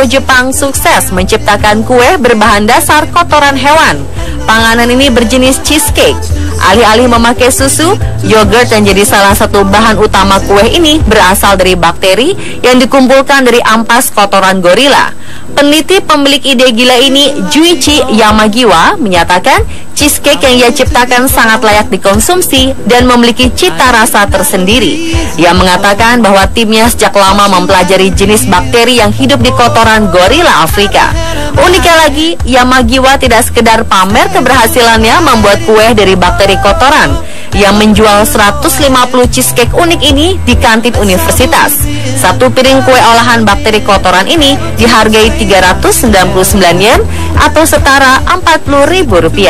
Jepang sukses menciptakan kue berbahan dasar kotoran hewan. Panganan ini berjenis cheesecake. Alih-alih memakai susu, yogurt yang jadi salah satu bahan utama kue ini berasal dari bakteri yang dikumpulkan dari ampas kotoran gorila. Peneliti pemilik ide gila ini, Juichi Yamagiwa, menyatakan cheesecake yang ia ciptakan sangat layak dikonsumsi dan memiliki cita rasa tersendiri. Ia mengatakan bahwa timnya sejak lama mempelajari jenis bakteri yang hidup di kotoran gorila Afrika. Uniknya lagi, Yamagiwa tidak sekedar pamer keberhasilannya membuat kue dari bakteri kotoran. Ia menjual 150 cheesecake unik ini di kantin universitas. Satu piring kue olahan bakteri kotoran ini dihargai 399 yen atau setara Rp40.000.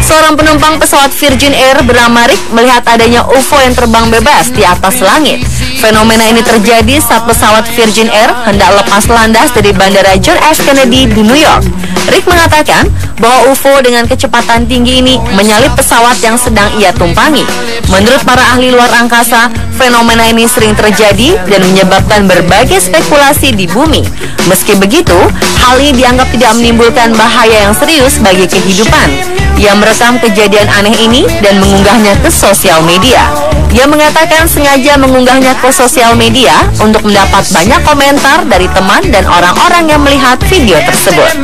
Seorang penumpang pesawat Virgin Air bernama Rick melihat adanya UFO yang terbang bebas di atas langit. Fenomena ini terjadi saat pesawat Virgin Air hendak lepas landas dari Bandara John F. Kennedy di New York. Rick mengatakan bahwa UFO dengan kecepatan tinggi ini menyalip pesawat yang sedang ia tumpangi. Menurut para ahli luar angkasa, fenomena ini sering terjadi dan menyebabkan berbagai spekulasi di bumi. Meski begitu, hal ini dianggap tidak menimbulkan bahaya yang serius bagi kehidupan. Ia merekam kejadian aneh ini dan mengunggahnya ke sosial media. Ia mengatakan sengaja mengunggahnya ke sosial media untuk mendapat banyak komentar dari teman dan orang-orang yang melihat video tersebut.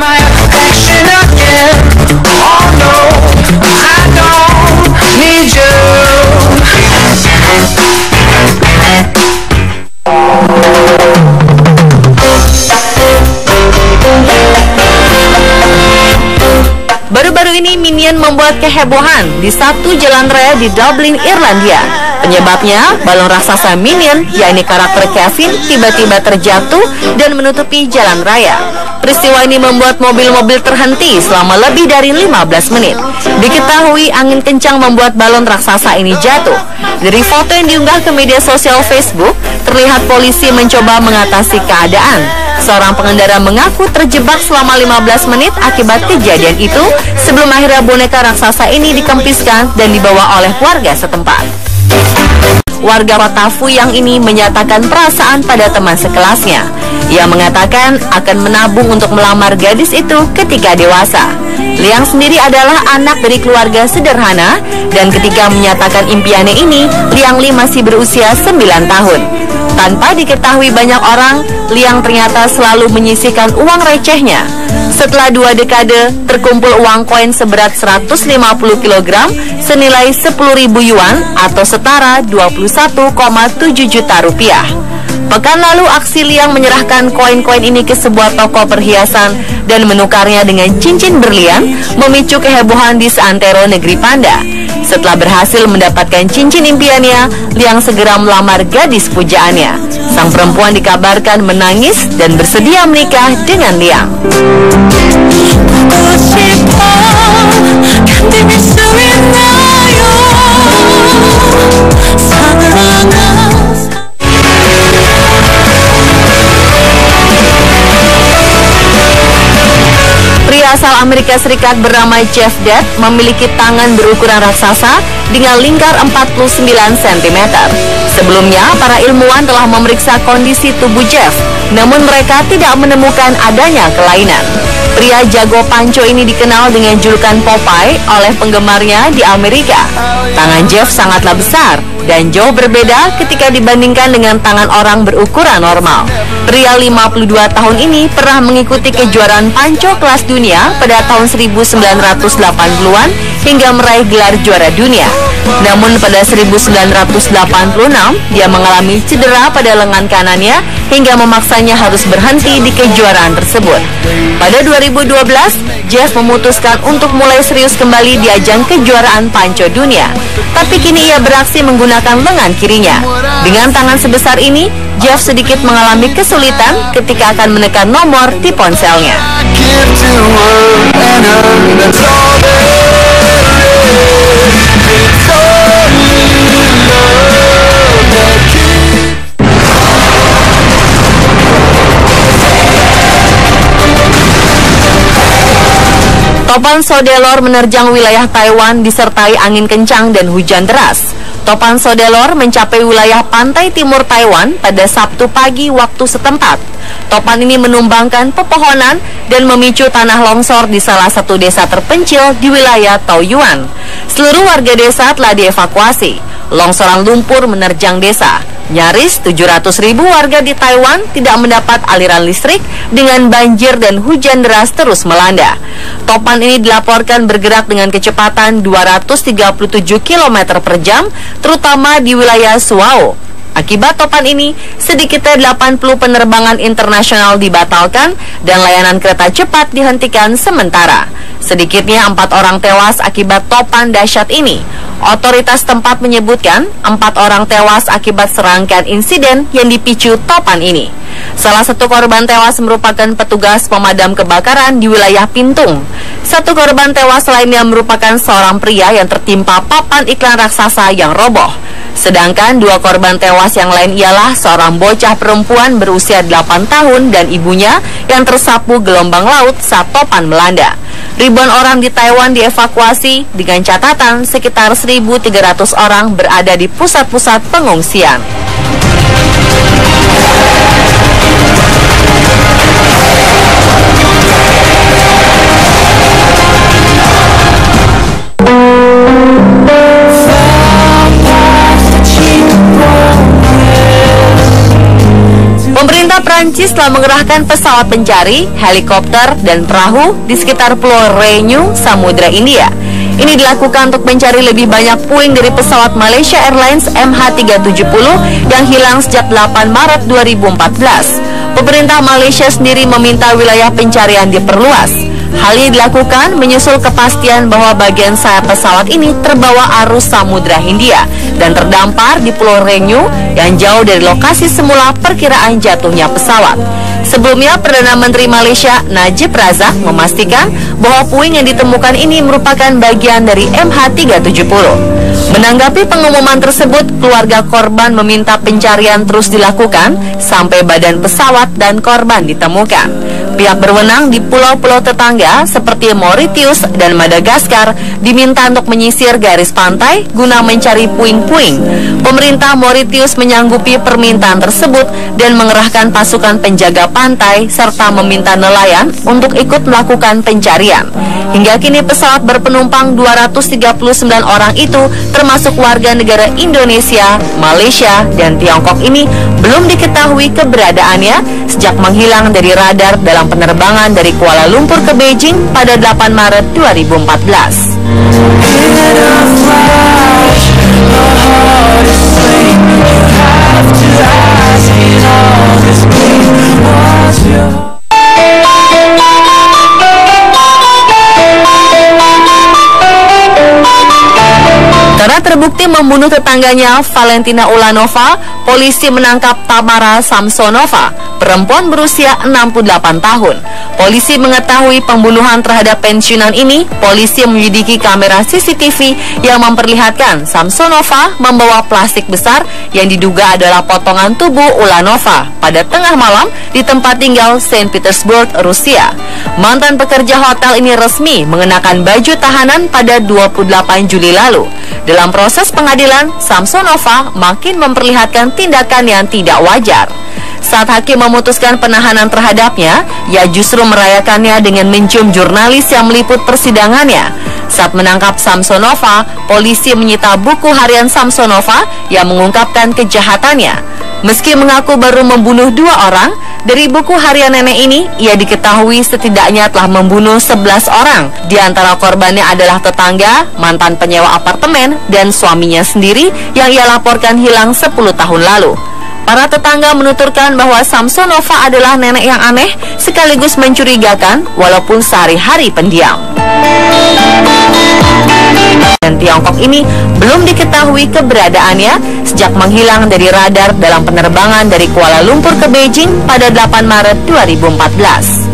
Baru-baru ini Minion membuat kehebohan di satu jalan raya di Dublin, Irlandia. Penyebabnya, balon raksasa Minion, yakni karakter Kevin, tiba-tiba terjatuh dan menutupi jalan raya. Peristiwa ini membuat mobil-mobil terhenti selama lebih dari 15 menit. Diketahui angin kencang membuat balon raksasa ini jatuh. Dari foto yang diunggah ke media sosial Facebook, terlihat polisi mencoba mengatasi keadaan. Seorang pengendara mengaku terjebak selama 15 menit akibat kejadian itu sebelum akhirnya boneka raksasa ini dikempiskan dan dibawa oleh warga setempat. Warga kota Fuyang ini menyatakan perasaan pada teman sekelasnya. Ia mengatakan akan menabung untuk melamar gadis itu ketika dewasa. Liang sendiri adalah anak dari keluarga sederhana dan ketika menyatakan impiannya ini, Liang Li masih berusia 9 tahun. Tanpa diketahui banyak orang, Liang ternyata selalu menyisihkan uang recehnya. Setelah 2 dekade, terkumpul uang koin seberat 150 kg senilai 10.000 yuan atau setara 21,7 juta rupiah. Pekan lalu, aksi Liang menyerahkan koin-koin ini ke sebuah toko perhiasan dan menukarnya dengan cincin berlian memicu kehebohan di seantero negeri Panda. Setelah berhasil mendapatkan cincin impiannya, Liang segera melamar gadis pujaannya. Sang perempuan dikabarkan menangis dan bersedia menikah dengan Liang. Asal Amerika Serikat bernama Jeff Dead memiliki tangan berukuran raksasa dengan lingkar 49 cm. Sebelumnya, para ilmuwan telah memeriksa kondisi tubuh Jeff, namun mereka tidak menemukan adanya kelainan. Pria jago panco ini dikenal dengan julukan Popeye oleh penggemarnya di Amerika. Tangan Jeff sangatlah besar dan jauh berbeda ketika dibandingkan dengan tangan orang berukuran normal. Pria 52 tahun ini pernah mengikuti kejuaraan panco kelas dunia pada tahun 1980-an hingga meraih gelar juara dunia. Namun pada 1986, dia mengalami cedera pada lengan kanannya hingga memaksanya harus berhenti di kejuaraan tersebut. Pada 2012, Jeff memutuskan untuk mulai serius kembali di ajang kejuaraan panco dunia. Tapi kini ia beraksi menggunakan lengan kirinya. Dengan tangan sebesar ini, Jeff sedikit mengalami kesulitan ketika akan menekan nomor di ponselnya. Topan Sodelor menerjang wilayah Taiwan disertai angin kencang dan hujan deras. Topan Sodelor mencapai wilayah pantai timur Taiwan pada Sabtu pagi waktu setempat. Topan ini menumbangkan pepohonan dan memicu tanah longsor di salah satu desa terpencil di wilayah Taoyuan. Seluruh warga desa telah dievakuasi. Longsoran lumpur menerjang desa. Nyaris 700.000 warga di Taiwan tidak mendapat aliran listrik dengan banjir dan hujan deras terus melanda. Topan ini dilaporkan bergerak dengan kecepatan 237 km per jam, terutama di wilayah Suao. Akibat topan ini, sedikitnya 80 penerbangan internasional dibatalkan dan layanan kereta cepat dihentikan sementara. Sedikitnya 4 orang tewas akibat topan dahsyat ini. Otoritas tempat menyebutkan 4 orang tewas akibat serangkaian insiden yang dipicu topan ini. Salah satu korban tewas merupakan petugas pemadam kebakaran di wilayah Pintung. Satu korban tewas lainnya merupakan seorang pria yang tertimpa papan iklan raksasa yang roboh. Sedangkan 2 korban tewas yang lain ialah seorang bocah perempuan berusia 8 tahun dan ibunya yang tersapu gelombang laut saat topan melanda. Ribuan orang di Taiwan dievakuasi dengan catatan sekitar 1.300 orang berada di pusat-pusat pengungsian. Pemerintah Prancis telah mengerahkan pesawat pencari, helikopter, dan perahu di sekitar Pulau Réunion, Samudra India. Ini dilakukan untuk mencari lebih banyak puing dari pesawat Malaysia Airlines MH370 yang hilang sejak 8 Maret 2014. Pemerintah Malaysia sendiri meminta wilayah pencarian diperluas. Hal ini dilakukan menyusul kepastian bahwa bagian sayap pesawat ini terbawa arus Samudra Hindia dan terdampar di Pulau Réunion yang jauh dari lokasi semula perkiraan jatuhnya pesawat. Sebelumnya, Perdana Menteri Malaysia Najib Razak memastikan bahwa puing yang ditemukan ini merupakan bagian dari MH370. Menanggapi pengumuman tersebut, keluarga korban meminta pencarian terus dilakukan sampai badan pesawat dan korban ditemukan. Pihak berwenang di pulau-pulau tetangga seperti Mauritius dan Madagaskar diminta untuk menyisir garis pantai guna mencari puing-puing. Pemerintah Mauritius menyanggupi permintaan tersebut dan mengerahkan pasukan penjaga pantai serta meminta nelayan untuk ikut melakukan pencarian. Hingga kini pesawat berpenumpang 239 orang itu termasuk warga negara Indonesia, Malaysia, dan Tiongkok ini belum diketahui keberadaannya sejak menghilang dari radar dalam penerbangan dari Kuala Lumpur ke Beijing pada 8 Maret 2014. Karena terbukti membunuh tetangganya Valentina Ulanova, polisi menangkap Tamara Samsonova, perempuan berusia 68 tahun. Polisi mengetahui pembunuhan terhadap pensiunan ini. Polisi menyelidiki kamera CCTV yang memperlihatkan Samsonova membawa plastik besar yang diduga adalah potongan tubuh Ulanova pada tengah malam di tempat tinggal Saint Petersburg, Rusia. Mantan pekerja hotel ini resmi mengenakan baju tahanan pada 28 Juli lalu. Dalam proses pengadilan, Samsonova makin memperlihatkan tindakan yang tidak wajar. Saat hakim memutuskan penahanan terhadapnya, ia justru merayakannya dengan mencium jurnalis yang meliput persidangannya. Saat menangkap Samsonova, polisi menyita buku harian Samsonova yang mengungkapkan kejahatannya. Meski mengaku baru membunuh 2 orang, dari buku harian nenek ini, ia diketahui setidaknya telah membunuh 11 orang. Di antara korbannya adalah tetangga, mantan penyewa apartemen, dan suaminya sendiri yang ia laporkan hilang 10 tahun lalu. Para tetangga menuturkan bahwa Samsonova adalah nenek yang aneh sekaligus mencurigakan walaupun sehari-hari pendiam. Dan Tiongkok ini belum diketahui keberadaannya sejak menghilang dari radar dalam penerbangan dari Kuala Lumpur ke Beijing pada 8 Maret 2014.